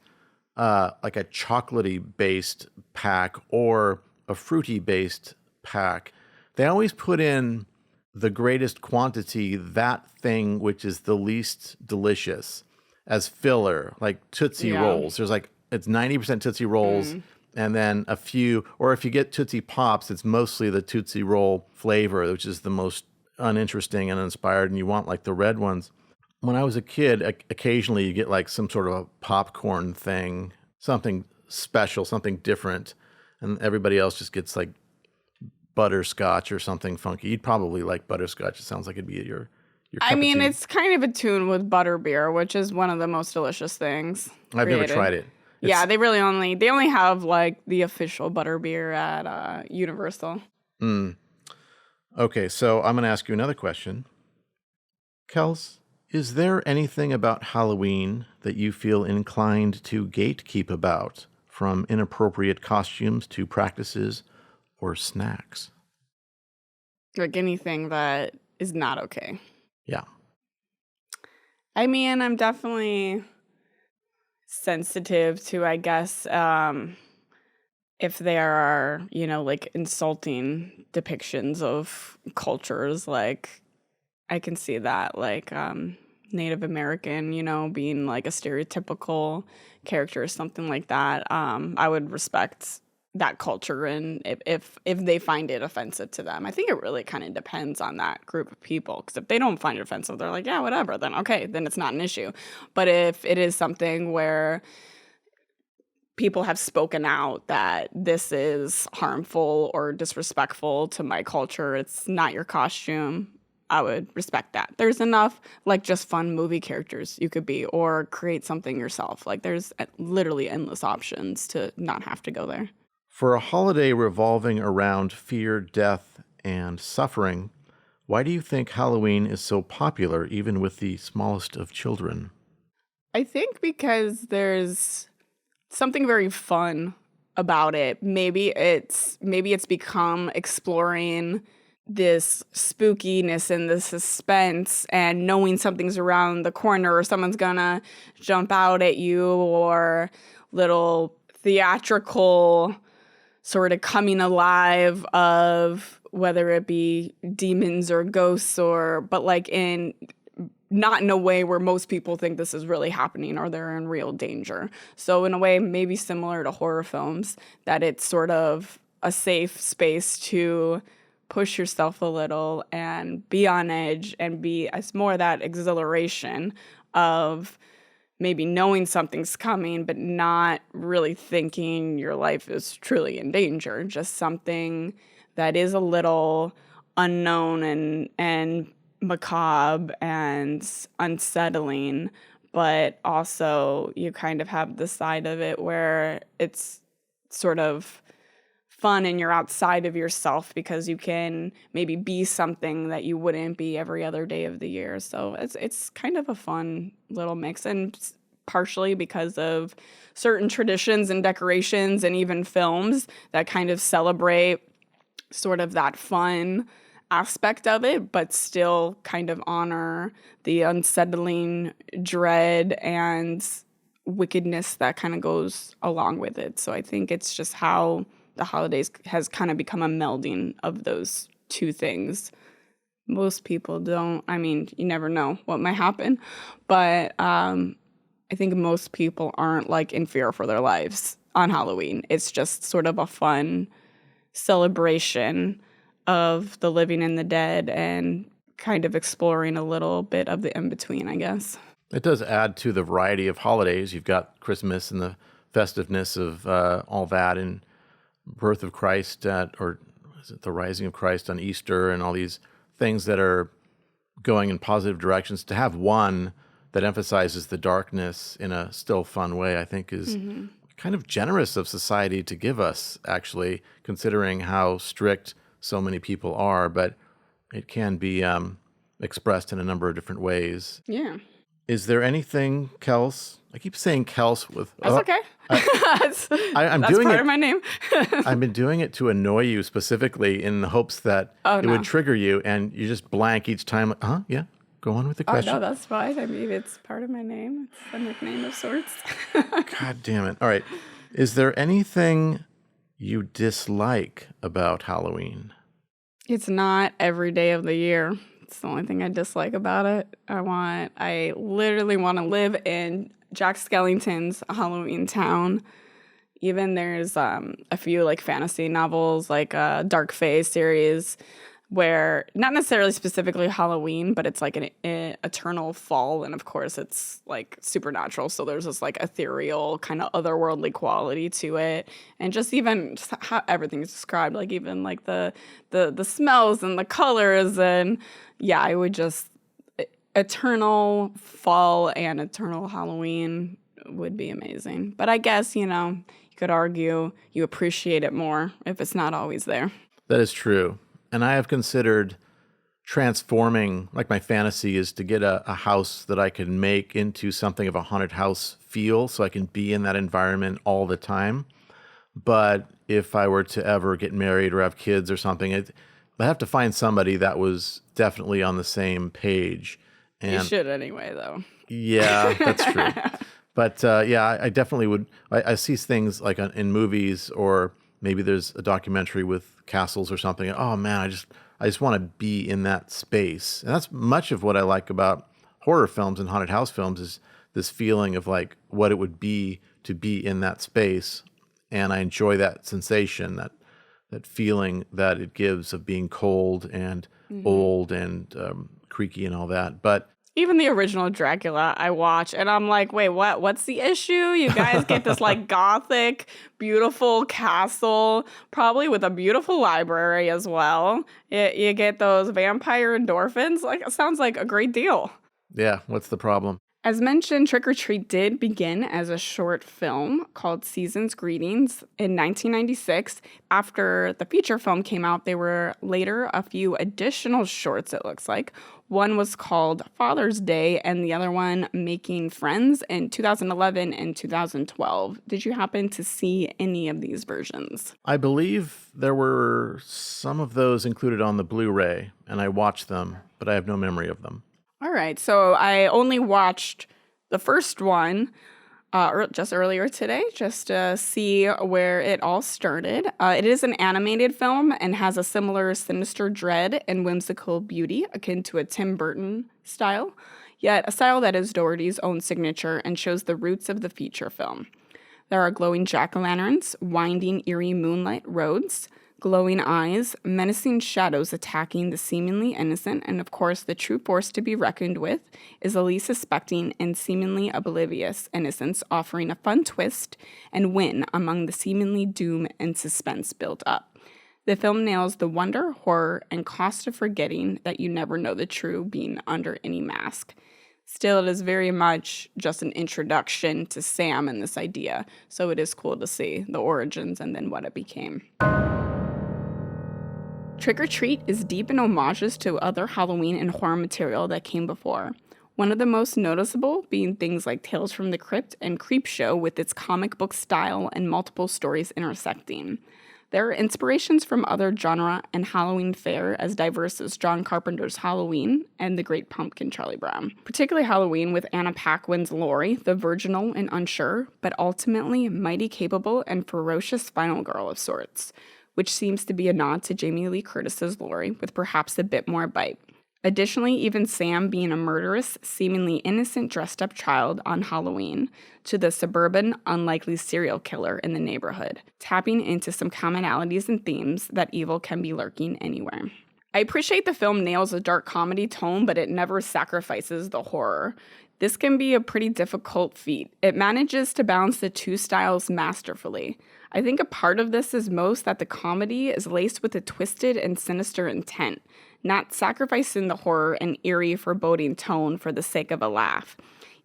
like a chocolatey-based pack or a fruity-based pack. They always put in the greatest quantity, that thing which is the least delicious, as filler, like Tootsie Rolls. There's like, it's 90% Tootsie Rolls, and then a few, or if you get Tootsie Pops, it's mostly the Tootsie Roll flavor, which is the most uninteresting and uninspired, and you want like the red ones. When I was a kid, occasionally you get like some sort of a popcorn thing, something special, something different, and everybody else just gets like butterscotch or something funky. You'd probably like butterscotch. It sounds like it'd be your cup of tea. It's kind of attuned with butterbeer, which is one of the most delicious things I've never tried it. Yeah, they only have like the official butterbeer at Universal. Okay, so I'm going to ask you another question. Kels, is there anything about Halloween that you feel inclined to gatekeep about, from inappropriate costumes to practices or snacks? Like anything that is not okay. Yeah. I mean, I'm definitely sensitive to, I guess, if there are, like insulting depictions of cultures, like I can see that, like Native American, being like a stereotypical character or something like that. I would respect that culture and if they find it offensive to them. I think it really kind of depends on that group of people, because if they don't find it offensive, they're like, yeah, whatever, then okay, then it's not an issue. But if it is something where people have spoken out that this is harmful or disrespectful to my culture, it's not your costume, I would respect that. There's enough, like, just fun movie characters you could be, or create something yourself. Like, there's literally endless options to not have to go there. For a holiday revolving around fear, death, and suffering, why do you think Halloween is so popular, even with the smallest of children? I think because there's something very fun about it. Maybe it's become exploring this spookiness and the suspense and knowing something's around the corner or someone's gonna jump out at you, or little theatrical sort of coming alive of whether it be demons or ghosts, but like not in a way where most people think this is really happening or they're in real danger. So in a way, maybe similar to horror films, that it's sort of a safe space to push yourself a little and be on edge, and it's more that exhilaration of maybe knowing something's coming, but not really thinking your life is truly in danger. Just something that is a little unknown and macabre and unsettling, but also you kind of have the side of it where it's sort of fun and you're outside of yourself because you can maybe be something that you wouldn't be every other day of the year. So it's kind of a fun little mix, and partially because of certain traditions and decorations and even films that kind of celebrate sort of that fun aspect of it, but still kind of honor the unsettling dread and wickedness that kind of goes along with it. So I think it's just how the holidays has kind of become a melding of those two things. Most people don't, I mean, you never know what might happen, but I think most people aren't like in fear for their lives on Halloween. It's just sort of a fun celebration of the living and the dead and kind of exploring a little bit of the in-between, I guess. It does add to the variety of holidays. You've got Christmas and the festiveness of all that, and birth of Christ or is it the rising of Christ on Easter, and all these things that are going in positive directions. To have one that emphasizes the darkness in a still fun way, I think is kind of generous of society to give us, actually, considering how strict so many people are, but it can be expressed in a number of different ways. Yeah. Is there anything, Kels? I keep saying Kels with... That's okay. that's doing part of my name. I've been doing it to annoy you specifically in the hopes that would trigger you, and you just blank each time. Like, yeah, go on with the question. Oh, no, that's fine. I mean, it's part of my name. It's a nickname of sorts. God damn it. All right. Is there anything you dislike about Halloween? It's not every day of the year. It's the only thing I dislike about it. I literally want to live in Jack Skellington's Halloween Town. Even there's a few like fantasy novels, like a Dark Fae series, where not necessarily specifically Halloween, but it's like an eternal fall, and of course it's like supernatural. So there's this like ethereal kind of otherworldly quality to it, and just how everything's described, like even like the smells and the colors, and yeah, I would just eternal fall and eternal Halloween would be amazing. But I guess you could argue you appreciate it more if it's not always there. That is true. And I have considered transforming, like my fantasy is to get a house that I can make into something of a haunted house feel, so I can be in that environment all the time. But if I were to ever get married or have kids or something, I'd have to find somebody that was definitely on the same page. And you should anyway, though. Yeah, that's true. But I definitely would. I see things like in movies, or maybe there's a documentary with castles or something. Oh man, I just want to be in that space. And that's much of what I like about horror films and haunted house films, is this feeling of like what it would be to be in that space. And I enjoy that sensation, that feeling that it gives of being cold and old and creaky and all that. But even the original Dracula I watch, and I'm like, wait, what? What's the issue? You guys get this like gothic, beautiful castle, probably with a beautiful library as well. You get those vampire endorphins. Like, it sounds like a great deal. yeah, what's the problem? As mentioned, Trick or Treat did begin as a short film called Season's Greetings in 1996. After the feature film came out, there were later a few additional shorts, it looks like. One was called Father's Day, and the other one, Making Friends, in 2011 and 2012. Did you happen to see any of these versions? I believe there were some of those included on the Blu-ray, and I watched them, but I have no memory of them. All right, so I only watched the first one just earlier today, just to see where it all started. It is an animated film and has a similar sinister dread and whimsical beauty akin to a Tim Burton style, yet a style that is Doherty's own signature and shows the roots of the feature film. There are glowing jack-o'-lanterns, winding, eerie moonlight roads, glowing eyes, menacing shadows attacking the seemingly innocent, and of course, the true force to be reckoned with is the least suspecting and seemingly oblivious innocents offering a fun twist and win among the seemingly doom and suspense built up. The film nails the wonder, horror, and cost of forgetting that you never know the true being under any mask. Still, it is very much just an introduction to Sam and this idea, so it is cool to see the origins and then what it became. Trick or Treat is deep in homages to other Halloween and horror material that came before. One of the most noticeable being things like Tales from the Crypt and Creepshow with its comic book style and multiple stories intersecting. There are inspirations from other genre and Halloween fare as diverse as John Carpenter's Halloween and The Great Pumpkin Charlie Brown. Particularly Halloween with Anna Paquin's Laurie, the virginal and unsure, but ultimately mighty capable and ferocious final girl of sorts, which seems to be a nod to Jamie Lee Curtis's Laurie with perhaps a bit more bite. Additionally, even Sam being a murderous, seemingly innocent dressed-up child on Halloween to the suburban, unlikely serial killer in the neighborhood, tapping into some commonalities and themes that evil can be lurking anywhere. I appreciate the film nails a dark comedy tone, but it never sacrifices the horror. This can be a pretty difficult feat. It manages to balance the two styles masterfully. I think a part of this is most that the comedy is laced with a twisted and sinister intent, not sacrificing the horror and eerie, foreboding tone for the sake of a laugh.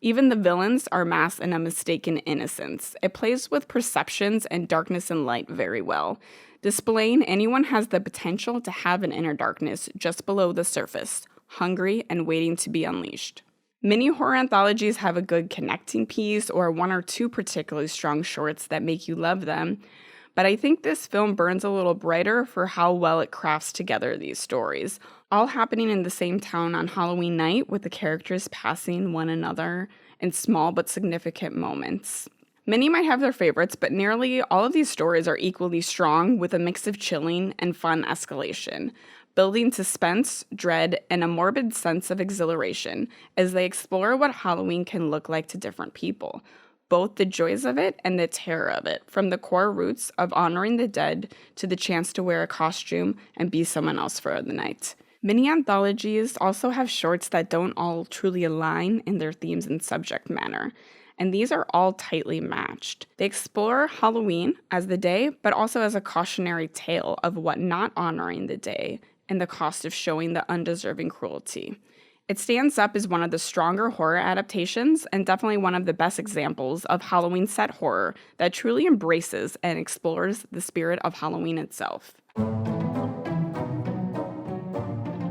Even the villains are masked in a mistaken innocence. It plays with perceptions and darkness and light very well, displaying anyone has the potential to have an inner darkness just below the surface, hungry and waiting to be unleashed. Many horror anthologies have a good connecting piece or one or two particularly strong shorts that make you love them, but I think this film burns a little brighter for how well it crafts together these stories, all happening in the same town on Halloween night with the characters passing one another in small but significant moments. Many might have their favorites, but nearly all of these stories are equally strong with a mix of chilling and fun escalation, building suspense, dread, and a morbid sense of exhilaration as they explore what Halloween can look like to different people, both the joys of it and the terror of it, from the core roots of honoring the dead to the chance to wear a costume and be someone else for the night. Many anthologies also have shorts that don't all truly align in their themes and subject matter, and these are all tightly matched. They explore Halloween as the day, but also as a cautionary tale of what not honoring the day and the cost of showing the undeserving cruelty. It stands up as one of the stronger horror adaptations and definitely one of the best examples of Halloween set horror that truly embraces and explores the spirit of Halloween itself.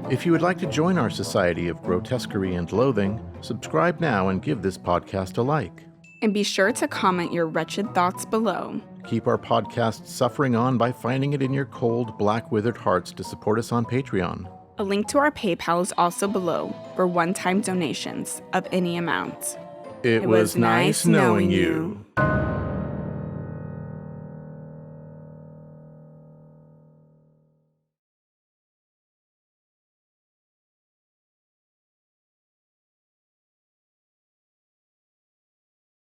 If you would like to join our Society of Grotesquerie and Loathing, subscribe now and give this podcast a like. And be sure to comment your wretched thoughts below. Keep our podcast suffering on by finding it in your cold, black, withered hearts to support us on Patreon. A link to our PayPal is also below for one-time donations of any amount. It was nice knowing you.